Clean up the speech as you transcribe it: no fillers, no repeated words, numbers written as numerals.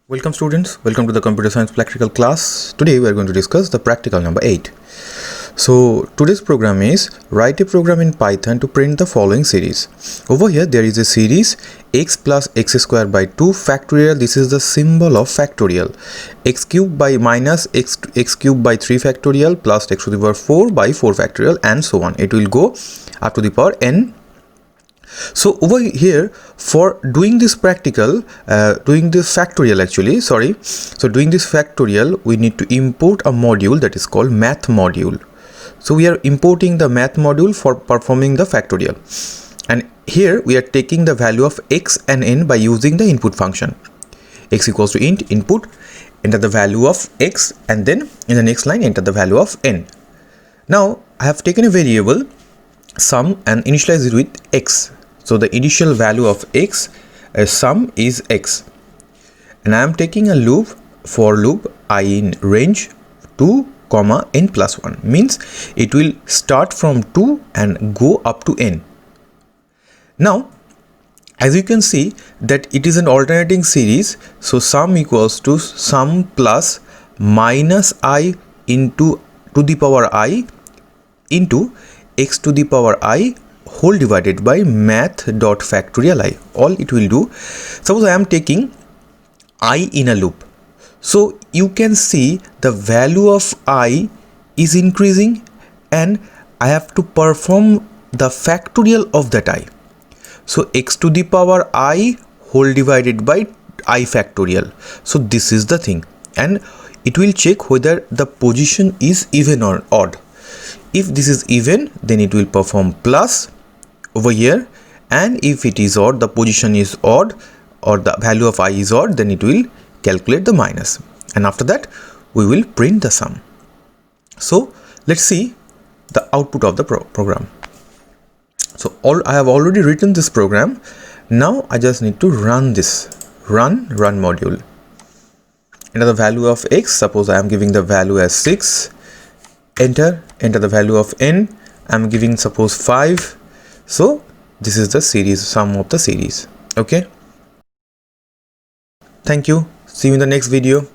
Welcome students, welcome to the computer science practical class. Today we are going to discuss the practical number 8. So today's program is write a program in Python to print the following series. Over here there is a series x plus x square by 2 factorial. This is the symbol of factorial. X cube by minus x cube by 3 factorial plus x to the power 4 by 4 factorial and so on. It will go up to the power n. So over here for doing this practical, doing this factorial we need to import a module that is called math module. So we are importing the math module for performing the factorial, and here we are taking the value of x and n by using the input function. X equals to int input, enter the value of x, and then in the next line enter the value of n. Now I have taken a variable sum and initialize it with x. So the initial value of x sum is x, and I am taking a loop, for loop I in range 2 comma n plus 1, means it will start from 2 and go up to n. Now as you can see that it is an alternating series, so sum equals to sum plus minus I into to the power I into x to the power I whole divided by math dot factorial I. All it will do, suppose I am taking I in a loop, so you can see the value of I is increasing and I have to perform the factorial of that I. So x to the power I whole divided by I factorial. So this is the thing, and it will check whether the position is even or odd. If this is even, then it will perform plus over here, and if it is odd, the position is odd or the value of I is odd, then it will calculate the minus, and after that we will print the sum. So let's see the output of the program. So I have already written this program. Now I just need to run this, run module. Enter the value of x, suppose I am giving the value as 6, enter the value of n, I am giving suppose 5. So this is the series, sum of the series. Okay, thank you, see you in the next video.